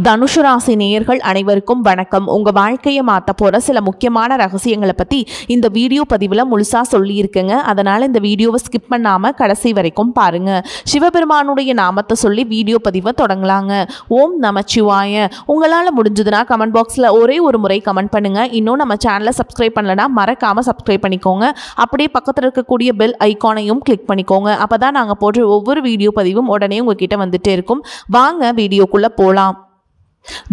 தனுசு ராசி நேயர்கள் அனைவருக்கும் வணக்கம். உங்க வாழ்க்கையை மாற்ற போற சில முக்கியமான ரகசியங்களை பத்தி இந்த வீடியோ பதிவில் முழுசா சொல்லியிருக்கேங்க. அதனால இந்த வீடியோவை ஸ்கிப் பண்ணாம கடைசி வரைக்கும் பாருங்க. சிவபெருமானுடைய நாமத்தை சொல்லி வீடியோ பதிவை தொடங்கலாங்க. ஓம் நமச்சிவாய. உங்களால் முடிஞ்சதுன்னா கமெண்ட் பாக்ஸில் ஒரே ஒரு முறை கமெண்ட் பண்ணுங்க. இன்னும் நம்ம சேனலை சப்ஸ்கிரைப் பண்ணலன்னா மறக்காம சப்ஸ்கிரைப் பண்ணிக்கோங்க. அப்படியே பக்கத்தில் இருக்கக்கூடிய பெல் ஐக்கானையும் கிளிக் பண்ணிக்கோங்க. அப்பதான் நாங்கள் போடுற ஒவ்வொரு வீடியோ பதிவும் உடனே உங்ககிட்ட வந்துட்டே இருக்கும். வாங்க வீடியோக்குள்ள போகலாம்.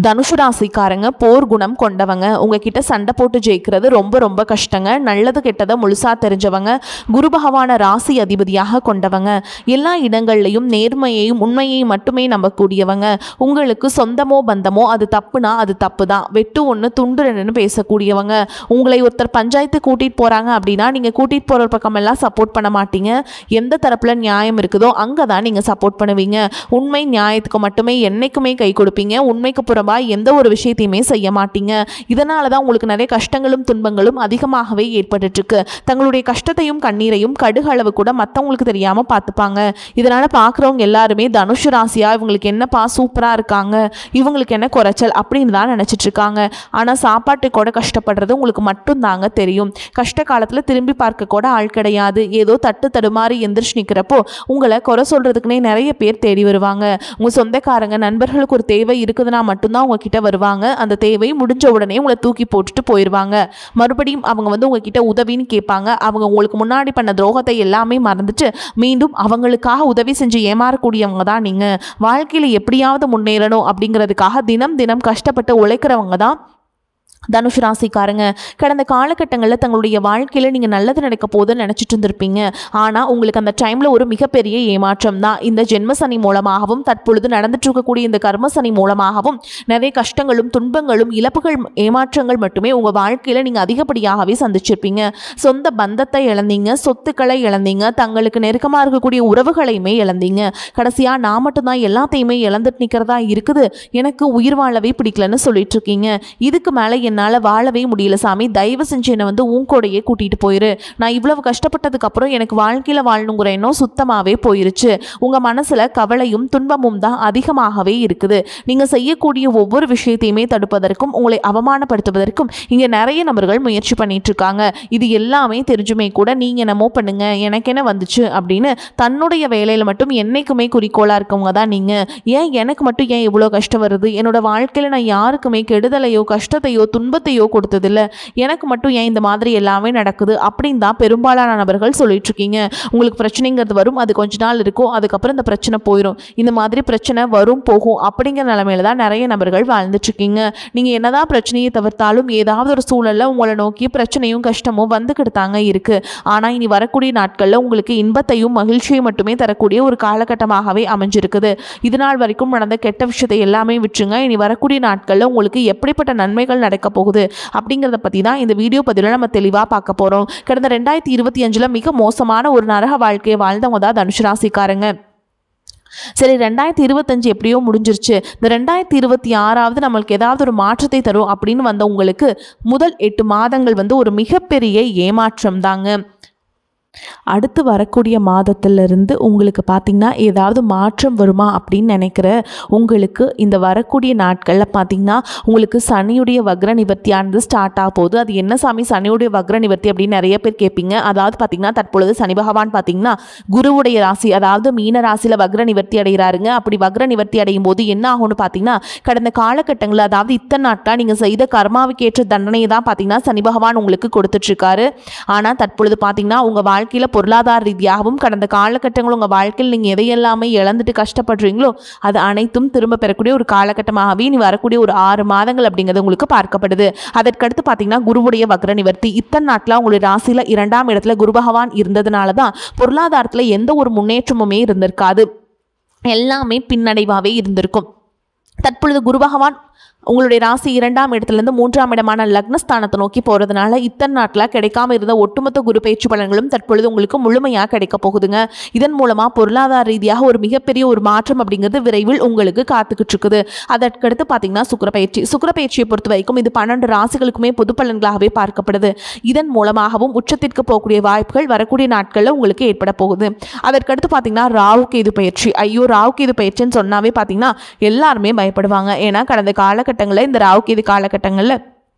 தனுசு ராசிக்காரங்க போர் குணம் கொண்டவங்க. உங்ககிட்ட சண்டை போட்டு ஜெயிக்கிறது ரொம்ப ரொம்ப கஷ்டங்க. நல்லது கெட்டதை முழுசா தெரிஞ்சவங்க. குரு பகவான ராசி அதிபதியாக கொண்டவங்க. எல்லா இடங்கள்லையும் நேர்மையையும் உண்மையையும் மட்டுமே நம்பக்கூடியவங்க. உங்களுக்கு சொந்தமோ பந்தமோ அது தப்புனா அது தப்பு தான். வெட்டு ஒன்று துண்டு ரெண்டுன்னு பேசக்கூடியவங்க. உங்களை ஒருத்தர் பஞ்சாயத்து கூட்டிகிட்டு போகிறாங்க அப்படின்னா நீங்கள் கூட்டிகிட்டு போகிற பக்கமெல்லாம் சப்போர்ட் பண்ண மாட்டீங்க. எந்த தரப்பில் நியாயம் இருக்குதோ அங்கே தான் நீங்கள் சப்போர்ட் பண்ணுவீங்க. உண்மை நியாயத்துக்கு மட்டுமே என்னைக்குமே கை கொடுப்பீங்க. உண்மைக்கு புறம்பா எந்த ஒரு விஷயத்தையுமே செய்ய மாட்டீங்க. இதனால தான் உங்களுக்கு நிறைய கஷ்டங்களும் துன்பங்களும் அதிகமாகவே ஏற்பட்டு இருக்கு. தங்களுடைய கஷ்டத்தையும் கண்ணீரையும் கடுகு அளவு கூட மற்றவங்களுக்கு தெரியாம பார்த்துப்பாங்க. இதனால பார்க்குறவங்க எல்லாருமே தனுசு ராசியா இவங்களுக்கு என்னப்பா சூப்பரா இருக்காங்க, இவங்களுக்கு என்ன குறைச்சல் அப்படின்னு தான் நினைச்சிட்டு இருக்காங்க. ஆனா சாப்பாட்டு கூட கஷ்டப்படுறது உங்களுக்கு மட்டும் தாங்க தெரியும். கஷ்ட காலத்துல திரும்பி பார்க்க கூட ஆள் கிடையாது. ஏதோ தட்டு தடுமாறி எந்திரிச்சு நிற்கிறப்போ உங்களை குறை சொல்றதுக்குன்னே நிறைய பேர் தேடி வருவாங்க. உங்க சொந்தக்காரங்க நண்பர்களுக்கு ஒரு தேவை இருக்குதுன்னா மட்டும்தான் உங்ககிட்ட வருவாங்க. அந்த தேவை முடிஞ்ச உடனே உங்களை தூக்கி போட்டுட்டு போயிடுவாங்க. மறுபடியும் அவங்க உங்ககிட்ட உதவின்னு கேட்பாங்க. அவங்க உங்களுக்கு முன்னாடி பண்ண துரோகத்தை எல்லாமே மறந்துட்டு மீண்டும் அவங்களுக்காக உதவி செஞ்சு ஏமாறக்கூடியவங்க தான் நீங்க. வாழ்க்கையில எப்படியாவது முன்னேறணும் அப்படிங்கிறதுக்காக தினம் தினம் கஷ்டப்பட்டு உழைக்கிறவங்க தான் தனுசு ராசிக்காரங்க. கடந்த காலகட்டங்களில் தங்களுடைய வாழ்க்கையில் நீங்கள் நல்லது நடக்க போதுன்னு நினச்சிட்டு இருந்திருப்பீங்க. ஆனால் உங்களுக்கு அந்த டைமில் ஒரு மிகப்பெரிய ஏமாற்றம் தான். இந்த ஜென்ம சனி மூலமாகவும் தற்பொழுது நடந்துட்டு இருக்கக்கூடிய இந்த கர்ம சனி மூலமாகவும் நிறைய கஷ்டங்களும் துன்பங்களும் இழப்புகள் ஏமாற்றங்கள் மட்டுமே உங்கள் வாழ்க்கையில் நீங்கள் அதிகப்படியாகவே சந்திச்சிருப்பீங்க. சொந்த பந்தத்தை இழந்தீங்க, சொத்துக்களை இழந்தீங்க, தங்களுக்கு நெருக்கமாக இருக்கக்கூடிய உறவுகளையுமே இழந்தீங்க. கடைசியாக நான் மட்டும்தான் எல்லாத்தையுமே இழந்துட்டு நிற்கிறதா இருக்குது, எனக்கு உயிர் வாழவே பிடிக்கலன்னு சொல்லிட்டு இருக்கீங்க. இதுக்கு மேலே என்னால் வாழவே முடியல சாமி, தயவு செஞ்சு என்னை உன் கூடையே கூட்டிகிட்டு போயிரு. நான் இவ்வளவு கஷ்டப்பட்டதுக்கு அப்புறம் எனக்கு வாழ்க்கையில் வாழணுங்கிற எண்ணம் சுத்தமாகவே போயிருச்சு. உங்கள் மனசில் கவலையும் துன்பமும் தான் அதிகமாகவே இருக்குது. நீங்கள் செய்யக்கூடிய ஒவ்வொரு விஷயத்தையுமே தடுப்பதற்கும் உங்களை அவமானப்படுத்துவதற்கும் இங்கே நிறைய நபர்கள் முயற்சி பண்ணிட்டு இருக்காங்க. இது எல்லாமே தெரிஞ்சுமே கூட நீங்கள் என்னமோ பண்ணுங்க, எனக்கு என்ன வந்துச்சு அப்படின்னு தன்னுடைய வேலையில் மட்டும் என்னைக்குமே குறிக்கோளாக இருக்கவங்க தான் நீங்கள். ஏன் எனக்கு மட்டும் ஏன் இவ்வளோ கஷ்டம் வருது, என்னோட வாழ்க்கையில் நான் யாருக்குமே கெடுதலையோ கஷ்டத்தையோ துன்பத்தையோ கொடுத்ததில்ல, எனக்கு மட்டும் ஏன் இந்த மாதிரி எல்லாமே நடக்குது அப்படின்னு தான் பெரும்பாலான நபர்கள் சொல்லிட்டு இருக்கீங்க. உங்களுக்கு பிரச்சனைங்கிறது வரும், அது கொஞ்ச நாள் இருக்கும், அதுக்கப்புறம் இந்த பிரச்சனை போயிடும். இந்த மாதிரி பிரச்சனை வரும் போகும் அப்படிங்கிற நிலைமையில தான் நிறைய நபர்கள் வாழ்ந்துட்டு இருக்கீங்க. நீங்க என்னதான் பிரச்சனையை தவிர்த்தாலும் ஏதாவது ஒரு சூழல்ல உங்களை நோக்கி பிரச்சனையும் கஷ்டமும் வந்துக்கிட்டு தாங்க இருக்கு. ஆனா இனி வரக்கூடிய நாட்கள்ல உங்களுக்கு இன்பத்தையும் மகிழ்ச்சியும் மட்டுமே தரக்கூடிய ஒரு காலகட்டமாகவே அமைஞ்சிருக்குது. இது நாள் வரைக்கும் நடந்த கெட்ட விஷயத்தை எல்லாமே விட்டுருங்க. இனி வரக்கூடிய நாட்கள்ல உங்களுக்கு எப்படிப்பட்ட நன்மைகள் நடக்க போகுது அப்படிங்கிறத பற்றி தான் இந்த வீடியோ பதிவில் நம்ம தெளிவாக பார்க்க போகிறோம். கடந்த 2025 மிக மோசமான ஒரு நரக வாழ்க்கையை வாழ்ந்தவங்க தான் தனுசு ராசிக்காரங்க. சரி, 2025 எப்படியோ முடிஞ்சிருச்சு. இந்த 2026 நம்மளுக்கு ஏதாவது ஒரு மாற்றத்தை தரும் அப்படின்னு வந்த உங்களுக்கு முதல் 8 மாதங்கள் ஒரு மிகப்பெரிய ஏமாற்றம் தாங்க. அடுத்து வரக்கூடிய மாதத்திலிருந்து உங்களுக்கு பார்த்திங்கன்னா ஏதாவது மாற்றம் வருமா அப்படின்னு நினைக்கிற உங்களுக்கு இந்த வரக்கூடிய நாட்களில் பார்த்திங்கன்னா உங்களுக்கு சனியுடைய வக்ர நிவர்த்தியானது ஸ்டார்ட் ஆக போகுது. அது என்ன சாமி சனியுடைய வக்ர நிவர்த்தி அப்படின்னு நிறைய பேர் கேட்பீங்க. அதாவது பார்த்திங்கன்னா தற்பொழுது சனி பகவான் பார்த்திங்கன்னா குருவுடைய ராசி அதாவது மீன ராசியில் வக்ர நிவர்த்தி அடைகிறாருங்க. அப்படி வக்ர நிவர்த்தி அடையும் போது என்ன ஆகும்னு பார்த்திங்கன்னா கடந்த காலகட்டங்களில் அதாவது இத்தனை நாட்களாக நீங்கள் செய்த கர்மாவுக்கு ஏற்ற தண்டனையை தான் பார்த்திங்கன்னா சனி பகவான் உங்களுக்கு கொடுத்துட்ருக்காரு. ஆனால் தற்பொழுது பார்த்திங்கன்னா உங்கள் வாழ்க்கையில் பொருளாதார ரீதியாகவும் கடந்த காலகட்டங்கள் உங்கள் வாழ்க்கையில் நீங்கள் எதையெல்லாமே இழந்துட்டு கஷ்டப்படுறீங்களோ அது அனைத்தும் திரும்ப பெறக்கூடிய ஒரு காலகட்டமாகவே நீ வரக்கூடிய ஒரு 6 மாதங்கள் அப்படிங்கிறது உங்களுக்கு பார்க்கப்படுது. அதற்கடுத்து பார்த்தீங்கன்னா குருவுடைய வக்ர நிவர்த்தி. இத்தனை நாட்டில் உங்களுடைய ராசியில் 2ஆம் இடத்துல குரு பகவான் இருந்ததுனால தான் பொருளாதாரத்தில் எந்த ஒரு முன்னேற்றமுமே இருந்திருக்காது, எல்லாமே பின்னடைவாகவே இருந்திருக்கும். தற்பொழுது குரு பகவான் உங்களுடைய ராசி 2ஆம் இடத்துலேருந்து 3ஆம் இடமான லக்னஸ்தானத்தை நோக்கி போகிறதுனால இத்தனை நாட்களாக கிடைக்காம இருந்த ஒட்டுமொத்த குரு பயிற்சி பலன்களும் தற்பொழுது உங்களுக்கு முழுமையாக கிடைக்க போகுதுங்க. இதன் மூலமாக பொருளாதார ரீதியாக ஒரு மிகப்பெரிய ஒரு மாற்றம் அப்படிங்கிறது விரைவில் உங்களுக்கு காத்துக்கிட்டு இருக்குது. அதற்கடுத்து பார்த்தீங்கன்னா சுக்கிரப்பயிற்சியை பொறுத்த வரைக்கும் இது 12 ராசிகளுக்குமே பொது பலன்களாகவே பார்க்கப்படுது. இதன் மூலமாகவும் உச்சத்திற்கு போகக்கூடிய வாய்ப்புகள் வரக்கூடிய நாட்களில் உங்களுக்கு ஏற்பட போகுது. அதற்கடுத்து பார்த்தீங்கன்னா ராகு கேது பயிற்சி. ராகு கேது பயிற்சின்னு சொன்னாவே பார்த்தீங்கன்னா எல்லாருமே பயப்படுவாங்க. ஏன்னா கடந்த காலகட்டங்களில் இந்த ராகு கேது காலகட்டங்களில்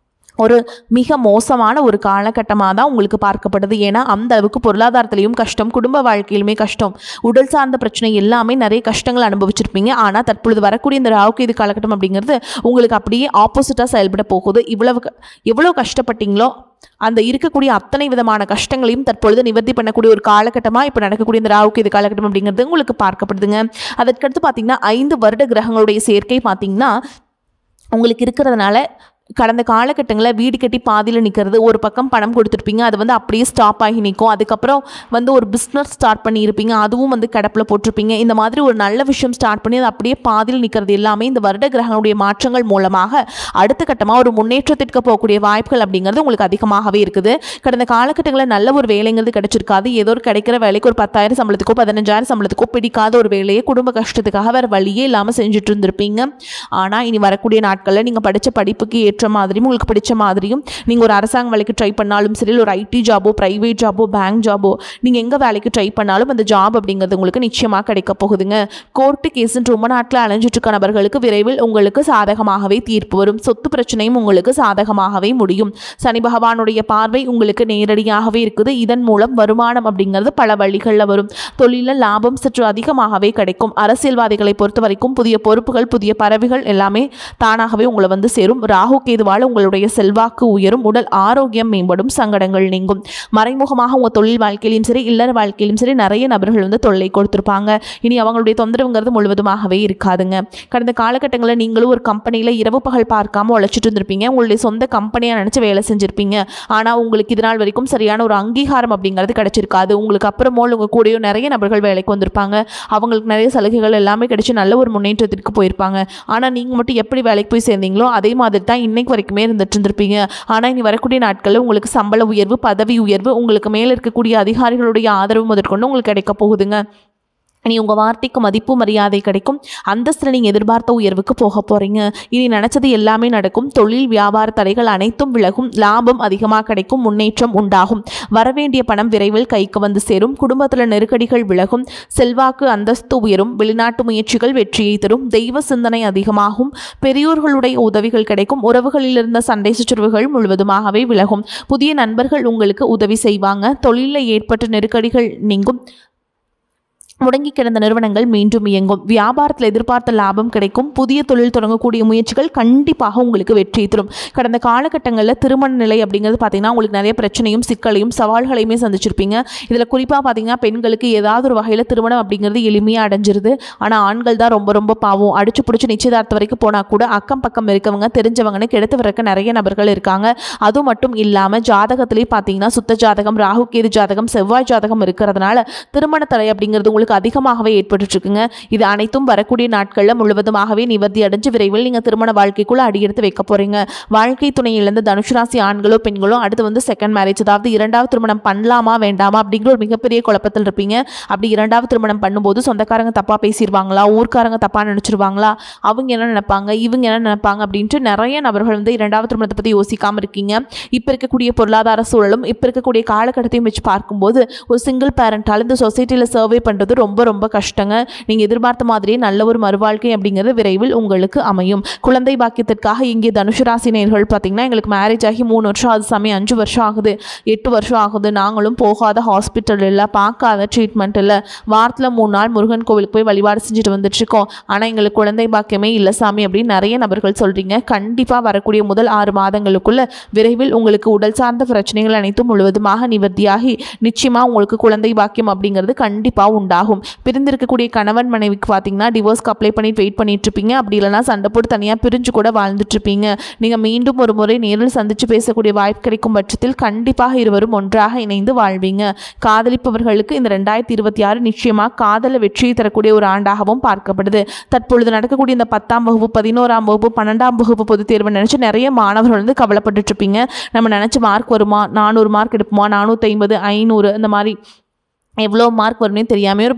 ஒரு மிக மோசமான ஒரு காலகட்டமாக தான் உங்களுக்கு பார்க்கப்படுது. ஏன்னா அந்த அளவுக்கு பொருளாதாரத்திலையும் கஷ்டம், குடும்ப வாழ்க்கையிலுமே கஷ்டம், உடல் சார்ந்த பிரச்சனை எல்லாமே நிறைய கஷ்டங்கள் அனுபவிச்சிருப்பீங்க. ஆனால் தற்பொழுது வரக்கூடிய இந்த ராகு கேது காலகட்டம் அப்படிங்கிறது உங்களுக்கு அப்படியே ஆப்போசிட்டாக செயல்பட போகுது. எவ்வளோ கஷ்டப்பட்டீங்களோ அந்த இருக்கக்கூடிய அத்தனை விதமான கஷ்டங்களையும் தற்பொழுது நிவர்த்தி பண்ணக்கூடிய ஒரு காலகட்டமாக இப்போ நடக்கக்கூடிய இந்த ராகு கேது காலகட்டம் அப்படிங்கிறது உங்களுக்கு பார்க்கப்படுதுங்க. அதற்கடுத்து பார்த்தீங்கன்னா 5 வருட கிரகங்களுடைய சேர்க்கை பார்த்தீங்கன்னா உங்களுக்கு இருக்கிறதுனால கடந்த காலகட்டங்களில் வீடு கட்டி பாதியில் நிற்கிறது, ஒரு பக்கம் பணம் கொடுத்துருப்பீங்க, அது அப்படியே ஸ்டாப் ஆகி நிற்கும். அதுக்கப்புறம் ஒரு பிஸ்னஸ் ஸ்டார்ட் பண்ணியிருப்பீங்க, அதுவும் கிடப்பில் போட்டிருப்பீங்க. இந்த மாதிரி ஒரு நல்ல விஷயம் ஸ்டார்ட் பண்ணி அது அப்படியே பாதியில் நிற்கிறது எல்லாமே இந்த வருட கிரகங்களுடைய மாற்றங்கள் மூலமாக அடுத்த கட்டமாக ஒரு முன்னேற்றத்திற்கு போகக்கூடிய வாய்ப்புகள் அப்படிங்கிறது உங்களுக்கு அதிகமாகவே இருக்குது. கடந்த காலகட்டங்களில் நல்ல ஒரு வேலைங்கிறது கிடைச்சிருக்காது. ஏதோ ஒரு கிடைக்கிற வேலைக்கு ஒரு 10,000 சம்பளத்துக்கோ 15,000 சம்பளத்துக்கோ பிடிக்காத ஒரு வேலையை குடும்ப கஷ்டத்துக்காக வேறு வழியே இல்லாமல் செஞ்சுட்டு இருந்திருப்பீங்க. ஆனால் இனி வரக்கூடிய நாட்களில் நீங்கள் படித்த படிப்புக்கு மாதிரியும் உங்களுக்கு பிடிச்ச மாதிரியும் நீங்கள் ஒரு அரசாங்க வேலைக்கு ட்ரை பண்ணாலும் சரி, ஒரு ஐடி ஜாபோ, பிரைவேட் ஜாபோ, பேங்க் ஜாபோ, நீங்கள் எங்கே வேலைக்கு ட்ரை பண்ணாலும் அந்த ஜாப் அப்படிங்கிறது உங்களுக்கு நிச்சயமாக கிடைக்க போகுதுங்க. கோர்ட்டு கேஸுன்னு ரொம்ப நாட்களில் அலைஞ்சிட்டு இருக்க நபர்களுக்கு விரைவில் உங்களுக்கு சாதகமாகவே தீர்ப்பு வரும். சொத்து பிரச்சனையும் உங்களுக்கு சாதகமாகவே முடியும். சனி பகவானுடைய பார்வை உங்களுக்கு நேரடியாகவே இருக்குது. இதன் மூலம் வருமானம் அப்படிங்கிறது பல வழிகளில் வரும். தொழிலில் லாபம் சற்று அதிகமாகவே கிடைக்கும். அரசியல்வாதிகளை பொறுத்த வரைக்கும் புதிய பொறுப்புகள், புதிய பதவிகள் எல்லாமே தானாகவே உங்களை சேரும். ராகு கேதுவால் உங்களுடைய செல்வாக்கு உயரும், உடல் ஆரோக்கியம் மேம்படும், சங்கடங்கள் நீங்கும். மறைமுகமாக உங்கள் தொழில் வாழ்க்கையிலும் சரி, இல்லற வாழ்க்கையிலும் சரி நிறைய நபர்கள் தொல்லை கொடுத்துருப்பாங்க. இனி அவங்களுடைய தொந்தரவுங்கிறது முழுவதுமாகவே இருக்காதுங்க. கடந்த காலகட்டங்களில் நீங்களும் ஒரு கம்பெனியில் இரவு பகல் பார்க்காம உழைச்சிட்டு இருந்திருப்பீங்க. உங்களுடைய சொந்த கம்பெனியாக நினச்சி வேலை செஞ்சுருப்பீங்க. ஆனால் உங்களுக்கு இதனால் வரைக்கும் சரியான ஒரு அங்கீகாரம் அப்படிங்கிறது கிடைச்சிருக்காது. உங்களுக்கு அப்புறமோ உங்கள் கூடயோ நிறைய நபர்கள் வேலைக்கு வந்திருப்பாங்க. அவங்களுக்கு நிறைய சலுகைகள் எல்லாமே கிடைச்சி நல்ல ஒரு முன்னேற்றத்திற்கு போயிருப்பாங்க. ஆனால் நீங்கள் மட்டும் எப்படி வேலைக்கு போய் சேர்ந்தீங்களோ அதே மாதிரி தான் இன்னைக்கு வரைக்குமே இருந்துட்டு இருந்திருப்பீங்க. ஆனால் இனி வரக்கூடிய நாட்களில் உங்களுக்கு சம்பள உயர்வு, பதவி உயர்வு, உங்களுக்கு மேலே இருக்கக்கூடிய அதிகாரிகளுடைய ஆதரவு முதற்கொண்டு உங்களுக்கு கிடைக்க போகுதுங்க. இனி உங்கள் வார்த்தைக்கு மதிப்பு மரியாதை கிடைக்கும். அந்தஸ்தில் நீங்கள் எதிர்பார்த்த உயர்வுக்கு போக போகிறீங்க. இனி நினச்சது எல்லாமே நடக்கும். தொழில் வியாபார தடைகள் அனைத்தும் விலகும். லாபம் அதிகமாக கிடைக்கும். முன்னேற்றம் உண்டாகும். வரவேண்டிய பணம் விரைவில் கைக்கு சேரும். குடும்பத்தில் நெருக்கடிகள் விலகும். செல்வாக்கு அந்தஸ்து உயரும். வெளிநாட்டு முயற்சிகள் வெற்றியை தரும். தெய்வ சிந்தனை அதிகமாகும். பெரியோர்களுடைய உதவிகள் கிடைக்கும். உறவுகளில் இருந்த சண்டை சச்சரவுகள் முழுவதுமாகவே விலகும். புதிய நண்பர்கள் உங்களுக்கு உதவி செய்வாங்க. தொழிலில் ஏற்பட்ட நெருக்கடிகள் நீங்கும். முடங்கி கிடந்த நிறுவனங்கள் மீண்டும் இயங்கும். வியாபாரத்தில் எதிர்பார்த்த லாபம் கிடைக்கும். புதிய தொழில் தொடங்கக்கூடிய முயற்சிகள் கண்டிப்பாக உங்களுக்கு வெற்றி தரும். கடந்த காலகட்டங்களில் திருமண நிலை அப்படிங்கிறது பார்த்தீங்கன்னா உங்களுக்கு நிறைய பிரச்சனையும் சிக்கலையும் சவால்களையுமே சந்திச்சிருப்பீங்க. இதில் குறிப்பாக பார்த்தீங்கன்னா பெண்களுக்கு ஏதாவது ஒரு வகையில் திருமணம் அப்படிங்கிறது எளிமையாக அடைஞ்சிருது. ஆனால் ஆண்கள் தான் ரொம்ப ரொம்ப பாவம். அடிச்சு பிடிச்சி நிச்சயதார்த்தம் வரைக்கும் போனால் கூட அக்கம் பக்கம் இருக்கவங்க தெரிஞ்சவங்கன்னு கெடுத்து வரக்க நிறைய நபர்கள் இருக்காங்க. அது மட்டும் இல்லாமல் ஜாதகத்திலேயே பார்த்தீங்கன்னா சுத்த ஜாதகம், ராகு கேது ஜாதகம், செவ்வாய் ஜாதகம் இருக்கிறதுனால திருமண தடை அப்படிங்கிறது உங்களுக்கு அதிகமாகவே ஏற்பட்டு இருக்குங்க. இது அனைத்தும் வரக்கூடிய நாட்களில் முழுவதுமாகவே நிவர்த்தி அடைஞ்சு விரைவில் நீங்கள் திருமண வாழ்க்கைக்குள்ள அடியெடுத்து வைக்க போறீங்க. வாழ்க்கை துணை இழந்த தனுசு ராசி ஆண்களோ பெண்களோ அடுத்து செகண்ட் மேரேஜ், அதாவது 2வது திருமணம் பண்ணலாமா வேண்டாமா அப்படிங்கிற ஒரு மிகப்பெரிய குழப்பத்தில் இருப்பீங்க. அப்படி 2வது திருமணம் பண்ணும்போது சொந்தக்காரங்க தப்பா பேசிடுவாங்களா, ஊர்க்காரங்க தப்பா நினைச்சிருவாங்களா, அவங்க என்ன நினைப்பாங்க, இவங்க என்ன நினைப்பாங்க அப்படின்ட்டு நிறைய நபர்கள் 2வது திருமணத்தை பற்றி யோசிக்காம இருக்கீங்க. இப்போ இருக்கக்கூடிய பொருளாதார சூழலும் இப்போ இருக்கக்கூடிய காலகட்டத்தையும் வச்சு பார்க்கும்போது ஒரு சிங்கிள் பேரண்டால் இந்த சொசைட்டியில் சர்வே பண்ணுறது ரொம்ப ரொம்ப கஷ்டங்க. நீங்கள் எதிர்பார்த்த மாதிரியே நல்ல ஒரு மறுவாழ்க்கை அப்படிங்கிறது விரைவில் உங்களுக்கு அமையும். குழந்தை பாக்கியத்திற்காக இங்கே தனுசு ராசி நேயர்கள் பார்த்தீங்கன்னா எங்களுக்கு மேரேஜ் ஆகி 3 வருஷம் ஆகுது சாமி, 5 வருஷம் ஆகுது, 8 வருஷம் ஆகுது, நாங்களும் போகாத ஹாஸ்பிட்டல் இல்லை, பார்க்காத ட்ரீட்மெண்ட் இல்லை, வாரத்தில் 3 நாள் முருகன் கோவிலுக்கு போய் வழிபாடு செஞ்சுட்டு வந்துட்டுருக்கோம், ஆனால் எங்களுக்கு குழந்தை பாக்கியமே இல்லை சாமி அப்படின்னு நிறைய நபர்கள் சொல்கிறீங்க. கண்டிப்பாக வரக்கூடிய முதல் 6 மாதங்களுக்குள்ள விரைவில் உங்களுக்கு உடல் சார்ந்த பிரச்சனைகள் அனைத்தும் முழுவதுமாக நிவர்த்தியாகி நிச்சயமாக உங்களுக்கு குழந்தை பாக்கியம் அப்படிங்கிறது கண்டிப்பாக உண்டாகும். உண்டாகும். பிரிந்திருக்கக்கூடிய கணவன் மனைவிக்கு பார்த்தீங்கன்னா டிவோர்ஸ்க்கு அப்ளை பண்ணி வெயிட் பண்ணிட்டு இருப்பீங்க. அப்படி இல்லைனா சண்டை போட்டு தனியாக பிரிஞ்சு கூட வாழ்ந்துட்டு இருப்பீங்க. நீங்கள் மீண்டும் ஒரு முறை நேரில் சந்தித்து பேசக்கூடிய வாய்ப்பு கிடைக்கும் பட்சத்தில் கண்டிப்பாக இருவரும் ஒன்றாக இணைந்து வாழ்வீங்க. காதலிப்பவர்களுக்கு இந்த 2026 நிச்சயமாக காதல வெற்றியை தரக்கூடிய ஒரு ஆண்டாகவும் பார்க்கப்படுது. தற்பொழுது நடக்கக்கூடிய இந்த 10ஆம் வகுப்பு 11ஆம் வகுப்பு 12ஆம் வகுப்பு பொதுத் தேர்வு நினைச்சு நிறைய மாணவர்கள் வந்து கவலைப்பட்டு இருப்பீங்க. நம்ம நினைச்ச மார்க் வருமா, 400 மார்க் எடுப்போமா, 450 500 இந்த மாதிரி எவ்வளோ மார்க் வரும்னே தெரியாமல் ஒரு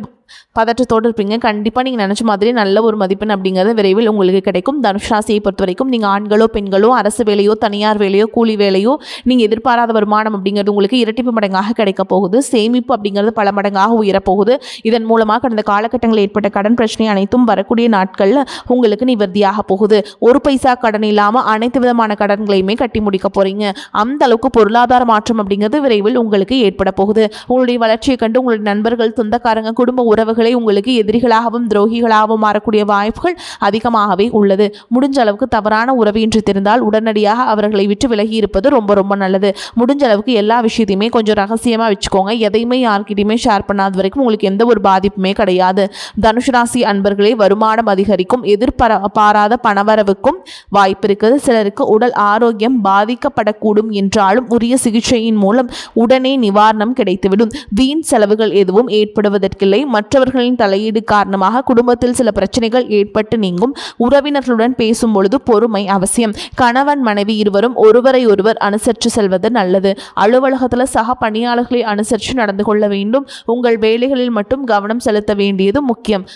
பதற்றத்தோடு இருப்பீங்க. கண்டிப்பாக நீங்கள் நினச்ச மாதிரி நல்ல ஒரு மதிப்பெண் அப்படிங்கிறது விரைவில் உங்களுக்கு கிடைக்கும். தனுஷ் ராசியை பொறுத்த வரைக்கும் நீங்கள் ஆண்களோ பெண்களோ அரசு வேலையோ தனியார் வேலையோ கூலி வேலையோ நீங்கள் எதிர்பாராத வருமானம் அப்படிங்கிறது உங்களுக்கு இரட்டிப்பு மடங்காக கிடைக்க போகுது. சேமிப்பு அப்படிங்கிறது பல மடங்காக உயரப்போகுது. இதன் மூலமாக கடந்த காலகட்டங்களில் ஏற்பட்ட கடன் பிரச்சனை அனைத்தும் வரக்கூடிய நாட்களில் உங்களுக்கு நிவர்த்தியாக போகுது. ஒரு பைசா கடன் இல்லாமல் அனைத்து விதமான கடன்களையுமே கட்டி முடிக்க போகிறீங்க. அந்த அளவுக்கு பொருளாதார மாற்றம் அப்படிங்கிறது விரைவில் உங்களுக்கு ஏற்பட போகுது. உங்களுடைய வளர்ச்சியை கண்டு உங்களுடைய நண்பர்கள், சொந்தக்காரங்க, குடும்ப உறவுகளை உங்களுக்கு எதிரிகளாகவும் துரோகிகளாகவும் மாறக்கூடிய வாய்ப்புகள் அதிகமாகவே உள்ளது. முடிஞ்ச அளவுக்கு தவறான உறவு என்று தெரிந்தால் உடனடியாக அவர்களை விட்டு விலகி இருப்பது ரொம்ப ரொம்ப நல்லது. முடிஞ்ச அளவுக்கு எல்லா விஷயத்தையுமே கொஞ்சம் ரகசியமாக வச்சுக்கோங்க. எதையுமே யார்கிட்டையுமே ஷேர் பண்ணாத வரைக்கும் உங்களுக்கு எந்த ஒரு பாதிப்புமே கிடையாது. தனுஷ் ராசி அன்பர்களே, வருமானம் அதிகரிக்கும். எதிர்பாராத பணவரவுக்கும் வாய்ப்பு இருக்குது. சிலருக்கு உடல் ஆரோக்கியம் பாதிக்கப்படக்கூடும் என்றாலும் உரிய சிகிச்சையின் மூலம் உடனே நிவாரணம் கிடைத்துவிடும். வீண் செலவுகள் எதுவும் ஏற்படுவதற்கில்லை. மற்றவர்களின் தலையீடு காரணமாக குடும்பத்தில் சில பிரச்சனைகள் ஏற்பட்டு நீங்கும். உறவினர்களுடன் பேசும் பொழுது பொறுமை அவசியம். கணவன் மனைவி இருவரும் ஒருவரை ஒருவர் அனுசரித்து செல்வது நல்லது. அலுவலகத்தில் சக பணியாளர்களை அனுசரித்து நடந்து கொள்ள வேண்டும். உங்கள் வேலைகளில் மட்டும் கவனம் செலுத்த வேண்டியது முக்கியம்.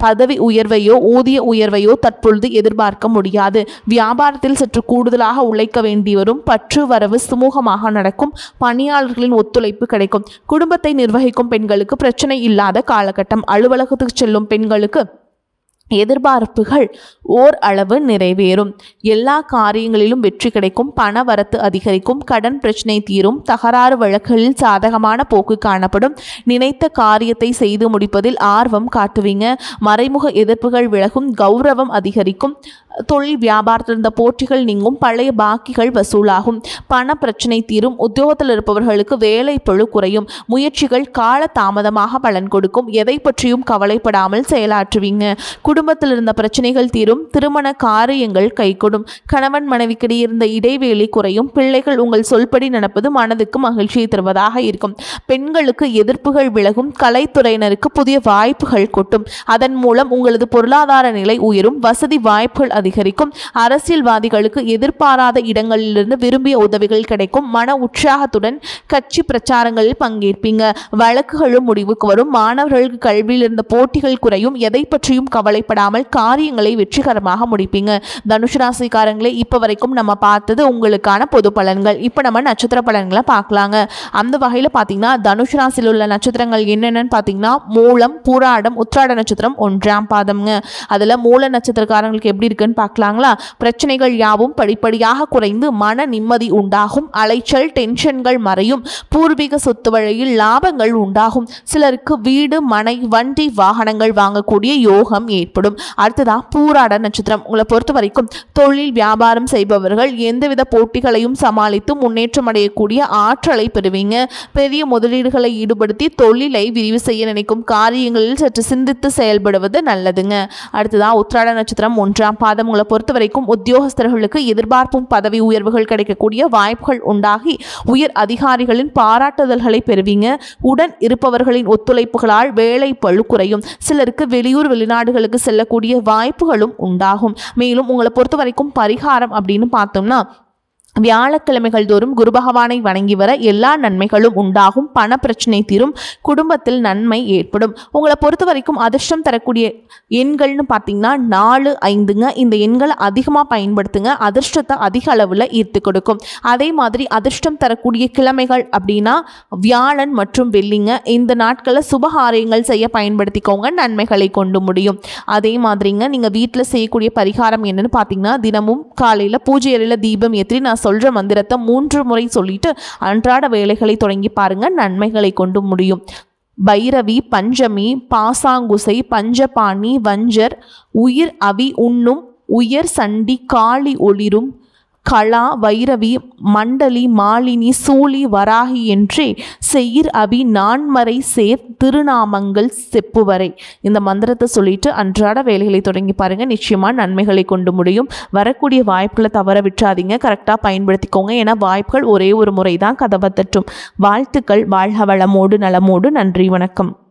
பதவி உயர்வையோ ஊதிய உயர்வையோ தற்பொழுது எதிர்பார்க்க முடியாது. வியாபாரத்தில் சற்று கூடுதலாக உழைக்க வேண்டி வரும். பற்று வரவு சுமூகமாக நடக்கும். பணியாளர்களின் ஒத்துழைப்பு கிடைக்கும். குடும்பத்தை நிர்வகிக்கும் பெண்களுக்கு பிரச்சனை இல்லாத காலகட்டம். அலுவலகத்துக்கு செல்லும் பெண்களுக்கு எதிர்பார்ப்புகள் ஓர் அளவு நிறைவேறும். எல்லா காரியங்களிலும் வெற்றி கிடைக்கும். பண வரத்து அதிகரிக்கும். கடன் பிரச்சனை தீரும். தகராறு வழக்குகளில் சாதகமான போக்கு காணப்படும். நினைத்த காரியத்தை செய்து முடிப்பதில் ஆர்வம் காட்டுவீங்க. மறைமுக எதிர்ப்புகள் விலகும். கௌரவம் அதிகரிக்கும். தொழில் வியாபாரத்தில் இருந்த போட்டிகள் நீங்கும். பழைய பாக்கிகள் வசூலாகும். பண பிரச்சனை தீரும். உத்தியோகத்தில் இருப்பவர்களுக்கு வேலை பளு குறையும். முயற்சிகள் கால தாமதமாக பலன் கொடுக்கும். எதை பற்றியும் கவலைப்படாமல் செயலாற்றுவீங்க. குடும்பத்தில் இருந்த பிரச்சனைகள் தீரும். திருமண காரியங்கள் கைகூடும். கணவன் மனைவிக்கிடையே இருந்த இடைவேளை குறையும். பிள்ளைகள் உங்கள் சொல்படி நடப்பது மனதுக்கு மகிழ்ச்சியை தருவதாக இருக்கும். பெண்களுக்கு எதிர்ப்புகள் விலகும். கலைத்துறையினருக்கு புதிய வாய்ப்புகள் கொட்டும். அதன் மூலம் உங்களது பொருளாதார நிலை உயரும். வசதி வாய்ப்புகள் அதிகரிக்கும். அரசியல்வாதிகளுக்கு எதிர்பாராத இடங்களிலிருந்து விரும்பிய உதவிகள் கிடைக்கும். மன உற்சாகத்துடன் கட்சி பிரச்சாரங்களில் பங்கேற்பீங்க. வழக்குகளும் முடிவுக்கு வரும். மாணவர்களுக்கு கல்வியில் இருந்த போட்டிகள் குறையும். எதை பற்றியும் கவலைப்படாமல் காரியங்களை வெற்றிகரமாக முடிப்பீங்க. தனுஷ் ராசிக்காரங்களே, இப்ப வரைக்கும் நம்ம பார்த்தது உங்களுக்கான பொது பலன்கள். இப்ப நம்ம நட்சத்திர பலன்களை பார்க்கலாங்க. அந்த வகையில பாத்தீங்கன்னா தனுஷ் ராசியில் உள்ள நட்சத்திரங்கள் என்னென்னு பாத்தீங்கன்னா மூலம், பூராடம், உத்திராட நட்சத்திரம் 1ஆம் பாதம்ங்க. அதுல மூல நட்சத்திரக்காரங்களுக்கு எப்படி இருக்குன்னு பார்க்கலாங்களா? பிரச்சனைகள் யாவும் படிப்படியாக குறைந்து மன நிம்மதி உண்டாகும். அலைச்சல் டென்ஷன்கள் மறையும். பூர்வீக சொத்து வழியில் லாபங்கள் உண்டாகும். சிலருக்கு வீடு, மனை, வண்டி, வாகனங்கள் வாங்கக்கூடிய யோகம் ஏற்படும். அடுத்ததா பூராட நட்சத்திரம். உங்களை பொறுத்த வரைக்கும் தொழில் வியாபாரம் செய்பவர்கள் எந்தவித போட்டிகளையும் சமாளித்து முன்னேற்றம் அடையக்கூடிய ஆற்றலை பெறுவீங்க. பெரிய முதலீடுகளை ஈடுபடுத்தி தொழிலை விரிவு செய்ய நினைக்கும் காரியங்களில் சற்று சிந்தித்து செயல்படுவது நல்லதுங்க. அடுத்ததா உத்திராட நட்சத்திரம் 1ஆம் பாதம். உங்களை பொறுத்த வரைக்கும் உத்தியோகஸ்தர்களுக்கு எதிர்பார்ப்பும் பதவி உயர்வுகள் கிடைக்கக்கூடிய வாய்ப்புகள் உண்டாகி உயர் அதிகாரிகளின் பாராட்டுதல்களை பெறுவீங்க. உடன் இருப்பவர்களின் ஒத்துழைப்புகளால் வேலை பளு குறையும். சிலருக்கு வெளியூர் வெளிநாடுகளுக்கு செல்லக்கூடிய வாய்ப்புகளும் உண்டாகும். மேலும் உங்களை பொறுத்த வரைக்கும் பரிகாரம் அப்படின்னு பார்த்தோம்னா வியாழக்கிழமைகள் தோறும் குரு பகவானை வணங்கி வர எல்லா நன்மைகளும் உண்டாகும். பண பிரச்சனை தீரும். குடும்பத்தில் நன்மை ஏற்படும். உங்களை பொறுத்த வரைக்கும் அதிர்ஷ்டம் தரக்கூடிய எண்கள்னு பார்த்தீங்கன்னா 4, 5ங்க. இந்த எண்களை அதிகமாக பயன்படுத்துங்க. அதிர்ஷ்டத்தை அதிக அளவில் ஈர்த்து கொடுக்கும். அதே மாதிரி அதிர்ஷ்டம் தரக்கூடிய கிழமைகள் அப்படின்னா வியாழன் மற்றும் வெள்ளிங்க. இந்த நாட்களில் சுபகாரியங்கள் செய்ய பயன்படுத்திக்கோங்க. நன்மைகளை கொண்டு முடியும். அதே மாதிரிங்க நீங்கள் வீட்டில் செய்யக்கூடிய பரிகாரம் என்னன்னு பார்த்தீங்கன்னா தினமும் காலையில் பூஜை அறையில் தீபம் ஏற்றி நான் சொல்ற மந்திரத்தை 3 முறை சொல்லிட்டு அன்றாட வேலைகளை தொடங்கி பாருங்க. நன்மைகளை கொண்டு முடியும். பைரவி, பஞ்சமி, பாசாங்குசை, பஞ்சபாணி, வஞ்சர், உயிர் அவி உண்ணும், உயர் சண்டி, காளி ஒளிரும், கலா வைரவி மண்டலி மாலினி சூழி வராகி என்றே செயிர் அபி நான்மறை சேர் திருநாமங்கள் செப்புவரை. இந்த மந்திரத்தை சொல்லிட்டு அன்றாட வேலைகளை தொடங்கி பாருங்க, நிச்சயமா நன்மைகளை கொண்டு முடியும். வரக்கூடிய வாய்ப்புகளை தவற விட்டுறாதீங்க, கரெக்டாக பயன்படுத்திக்கோங்க. ஏன்னா வாய்ப்புகள் ஒரே ஒரு முறை தான் கதவை தட்டும். வாழ்த்துக்கள். வாழ்க வளமோடு நலமோடு. நன்றி, வணக்கம்.